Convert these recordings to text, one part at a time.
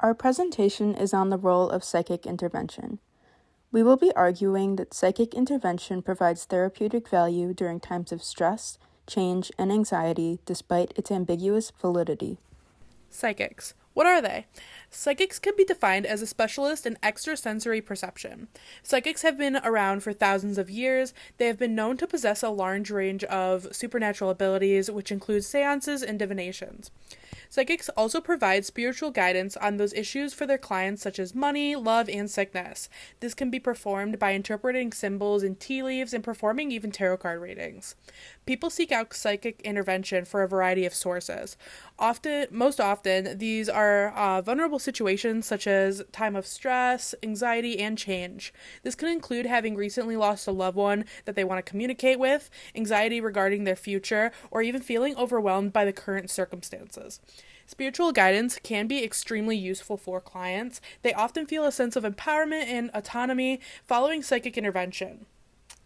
Our presentation is on the role of psychic intervention. We will be arguing that psychic intervention provides therapeutic value during times of stress, change, and anxiety despite its ambiguous validity. Psychics. What are they? Psychics can be defined as a specialist in extrasensory perception. Psychics have been around for thousands of years. They have been known to possess a large range of supernatural abilities, which includes seances and divinations. Psychics also provide spiritual guidance on those issues for their clients, such as money, love, and sickness. This can be performed by interpreting symbols in tea leaves and performing even tarot card readings. People seek out psychic intervention for a variety of sources. Most often, these are vulnerable situations such as time of stress, anxiety, and change. This can include having recently lost a loved one that they want to communicate with, anxiety regarding their future, or even feeling overwhelmed by the current circumstances. Spiritual guidance can be extremely useful for clients. They often feel a sense of empowerment and autonomy following psychic intervention.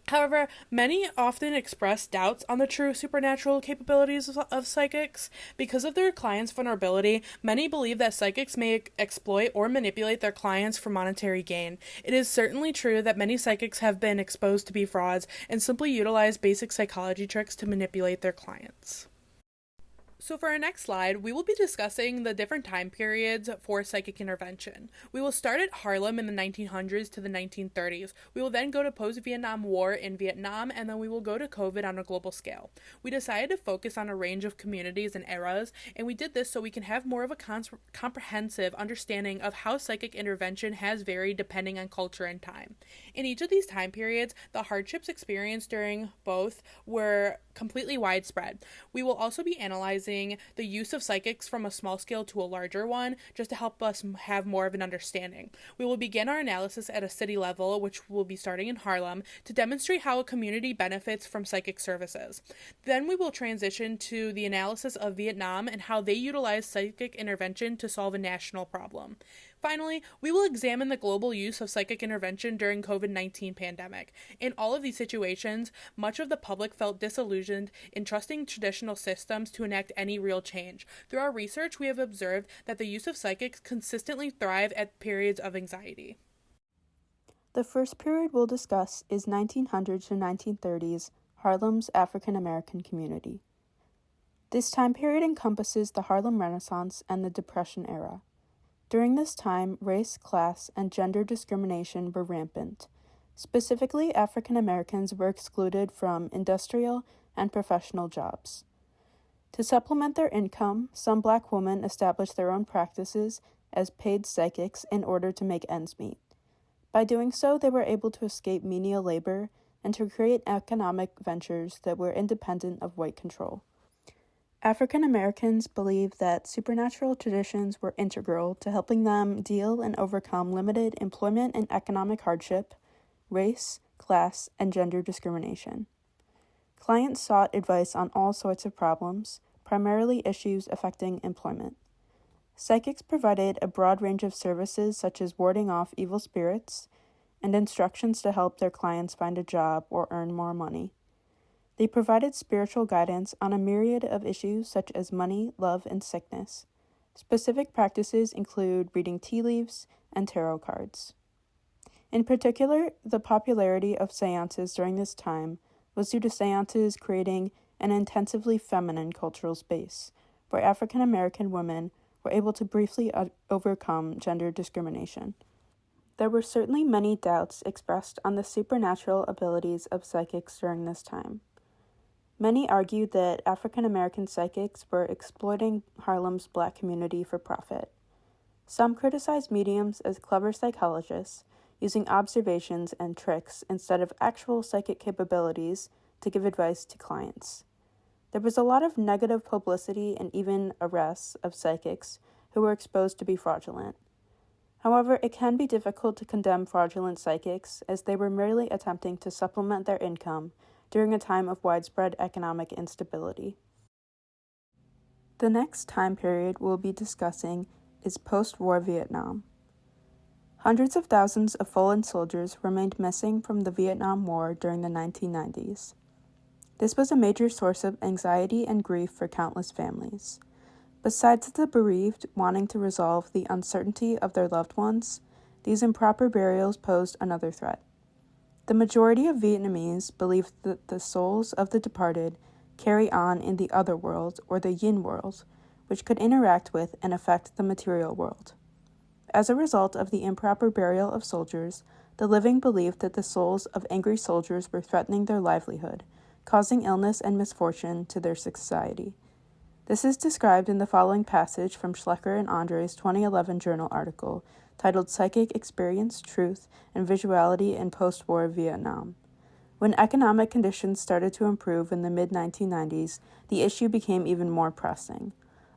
However, many often express doubts on the true supernatural capabilities of psychics. Because of their clients' vulnerability, many believe that psychics may exploit or manipulate their clients for monetary gain. It is certainly true that many psychics have been exposed to be frauds and simply utilize basic psychology tricks to manipulate their clients. So for our next slide, we will be discussing the different time periods for psychic intervention. We will start at Harlem in the 1900s to the 1930s. We will then go to post-Vietnam War in Vietnam, and then we will go to COVID on a global scale. We decided to focus on a range of communities and eras, and we did this so we can have more of a comprehensive understanding of how psychic intervention has varied depending on culture and time. In each of these time periods, the hardships experienced during both were completely widespread. We will also be analyzing the use of psychics from a small scale to a larger one, just to help us have more of an understanding. We will begin our analysis at a city level, which will be starting in Harlem, to demonstrate how a community benefits from psychic services. Then we will transition to the analysis of Vietnam and how they utilize psychic intervention to solve a national problem. Finally, we will examine the global use of psychic intervention during COVID-19 pandemic. In all of these situations, much of the public felt disillusioned in trusting traditional systems to enact any real change. Through our research, we have observed that the use of psychics consistently thrive at periods of anxiety. The first period we'll discuss is 1900s to 1930s, Harlem's African American community. This time period encompasses the Harlem Renaissance and the Depression era. During this time, race, class, and gender discrimination were rampant. Specifically, African Americans were excluded from industrial and professional jobs. To supplement their income, some Black women established their own practices as paid psychics in order to make ends meet. By doing so, they were able to escape menial labor and to create economic ventures that were independent of white control. African Americans believed that supernatural traditions were integral to helping them deal and overcome limited employment and economic hardship, race, class, and gender discrimination. Clients sought advice on all sorts of problems, primarily issues affecting employment. Psychics provided a broad range of services such as warding off evil spirits and instructions to help their clients find a job or earn more money. They provided spiritual guidance on a myriad of issues such as money, love, and sickness. Specific practices include reading tea leaves and tarot cards. In particular, the popularity of seances during this time was due to seances creating an intensively feminine cultural space, where African American women were able to briefly overcome gender discrimination. There were certainly many doubts expressed on the supernatural abilities of psychics during this time. Many argued that African American psychics were exploiting Harlem's Black community for profit. Some criticized mediums as clever psychologists, using observations and tricks instead of actual psychic capabilities to give advice to clients. There was a lot of negative publicity and even arrests of psychics who were exposed to be fraudulent. However, it can be difficult to condemn fraudulent psychics as they were merely attempting to supplement their income during a time of widespread economic instability. The next time period we'll be discussing is post-war Vietnam. Hundreds of thousands of fallen soldiers remained missing from the Vietnam War during the 1990s. This was a major source of anxiety and grief for countless families. Besides the bereaved wanting to resolve the uncertainty of their loved ones, these improper burials posed another threat. The majority of Vietnamese believe that the souls of the departed carry on in the other world, or the yin world, which could interact with and affect the material world. As a result of the improper burial of soldiers, the living believed that the souls of angry soldiers were threatening their livelihood, causing illness and misfortune to their society. This is described in the following passage from Schlecker and Andre's 2011 journal article titled Psychic Experience, Truth, and Visuality in Post-War Vietnam. When economic conditions started to improve in the mid-1990s, the issue became even more pressing.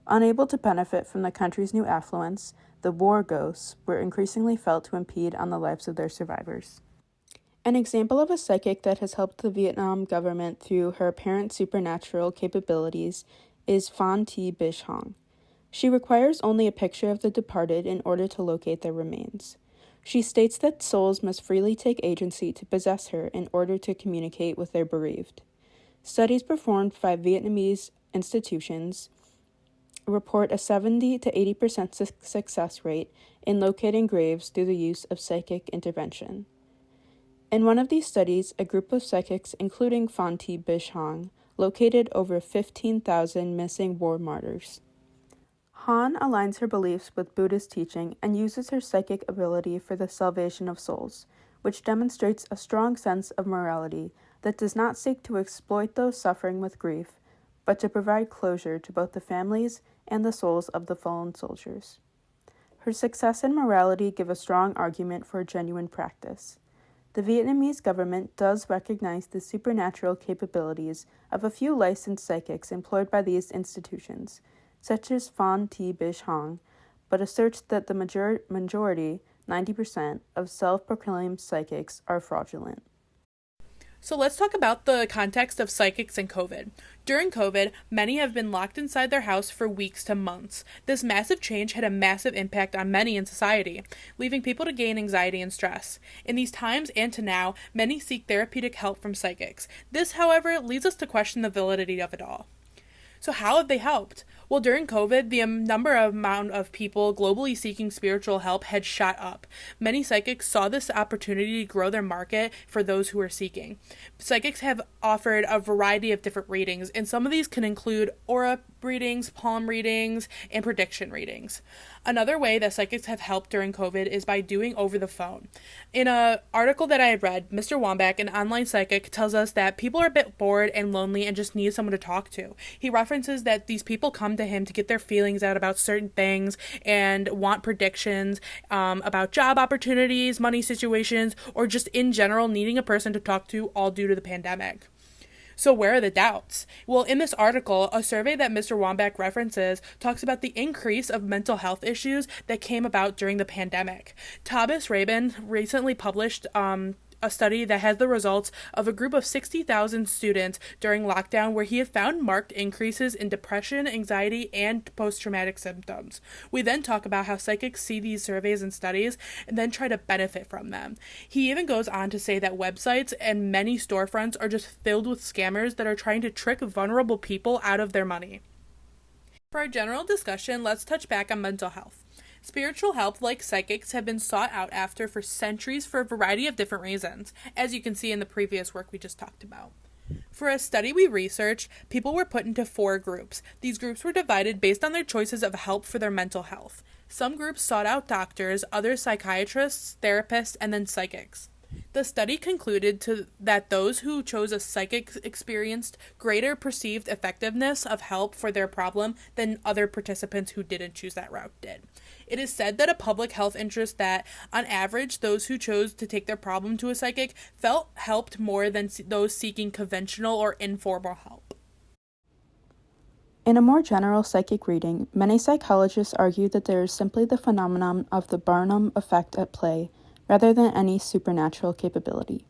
Unable to benefit from the country's new affluence, the war ghosts were increasingly felt to impede on the lives of their survivors. An example of a psychic that has helped the Vietnam government through her apparent supernatural capabilities is Phan Thi Bich Hong. She requires only a picture of the departed in order to locate their remains. She states that souls must freely take agency to possess her in order to communicate with their bereaved. Studies performed by Vietnamese institutions report a 70 to 80% success rate in locating graves through the use of psychic intervention. In one of these studies, a group of psychics, including Phan Thi Bich Hong, located over 15,000 missing war martyrs. Han aligns her beliefs with Buddhist teaching and uses her psychic ability for the salvation of souls, which demonstrates a strong sense of morality that does not seek to exploit those suffering with grief, but to provide closure to both the families and the souls of the fallen soldiers. Her success and morality give a strong argument for a genuine practice. The Vietnamese government does recognize the supernatural capabilities of a few licensed psychics employed by these institutions, such as Phan Thi Bich Hong, but asserts that the majority, 90%, of self-proclaimed psychics are fraudulent. So let's talk about the context of psychics and COVID. During COVID, many have been locked inside their house for weeks to months. This massive change had a massive impact on many in society, leaving people to gain anxiety and stress. In these times and to now, many seek therapeutic help from psychics. This, however, leads us to question the validity of it all. So how have they helped? Well, during COVID, the amount of people globally seeking spiritual help had shot up. Many psychics saw this opportunity to grow their market for those who are seeking. Psychics have offered a variety of different readings, and some of these can include aura readings, palm readings, and prediction readings. Another way that psychics have helped during COVID is by doing over the phone. In an article that I had read, Mr. Wambach, an online psychic, tells us that people are a bit bored and lonely and just need someone to talk to. He references that these people come to him to get their feelings out about certain things and want predictions about job opportunities, money situations, or just in general needing a person to talk to, all due to the pandemic. So where are the doubts? Well, in this article, a survey that Mr. Wambach references talks about the increase of mental health issues that came about during the pandemic. Thomas Rabin recently published a study that has the results of a group of 60,000 students during lockdown, where he had found marked increases in depression, anxiety, and post-traumatic symptoms. We then talk about how psychics see these surveys and studies and then try to benefit from them. He even goes on to say that websites and many storefronts are just filled with scammers that are trying to trick vulnerable people out of their money. For our general discussion, let's touch back on mental health. Spiritual help, like psychics, have been sought out after for centuries for a variety of different reasons, as you can see in the previous work we just talked about. For a study we researched, people were put into 4 groups. These groups were divided based on their choices of help for their mental health. Some groups sought out doctors, others psychiatrists, therapists, and then psychics. The study concluded that those who chose a psychic experienced greater perceived effectiveness of help for their problem than other participants who didn't choose that route did. It is said that a public health interest that, on average, those who chose to take their problem to a psychic felt helped more than those seeking conventional or informal help. In a more general psychic reading, many psychologists argue that there is simply the phenomenon of the Barnum effect at play, rather than any supernatural capability.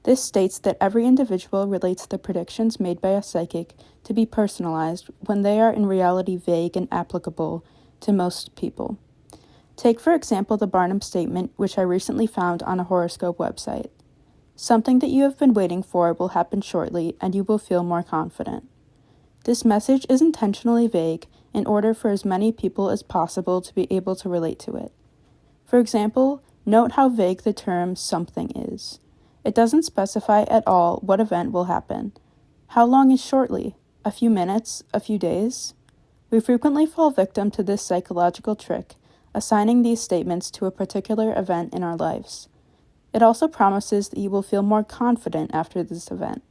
This states that every individual relates the predictions made by a psychic to be personalized when they are in reality vague and applicable to most people. Take, for example, the Barnum statement, which I recently found on a horoscope website. Something that you have been waiting for will happen shortly, and you will feel more confident. This message is intentionally vague in order for as many people as possible to be able to relate to it. For example, note how vague the term something is. It doesn't specify at all what event will happen. How long is shortly? A few minutes? A few days? We frequently fall victim to this psychological trick, assigning these statements to a particular event in our lives. It also promises that you will feel more confident after this event.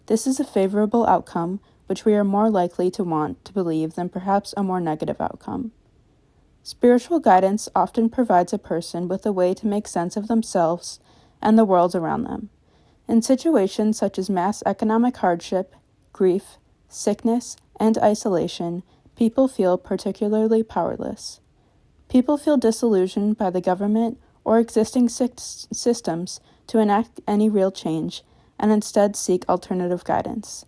This is a favorable outcome, which we are more likely to want to believe than perhaps a more negative outcome. Spiritual guidance often provides a person with a way to make sense of themselves and the world around them. In situations such as mass economic hardship, grief, sickness, and isolation, people feel particularly powerless. People feel disillusioned by the government or existing systems to enact any real change, and instead seek alternative guidance.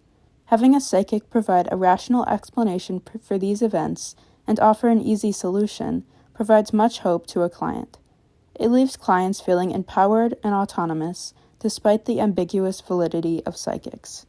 Having a psychic provide a rational explanation for these events and offer an easy solution provides much hope to a client. It leaves clients feeling empowered and autonomous despite the ambiguous validity of psychics.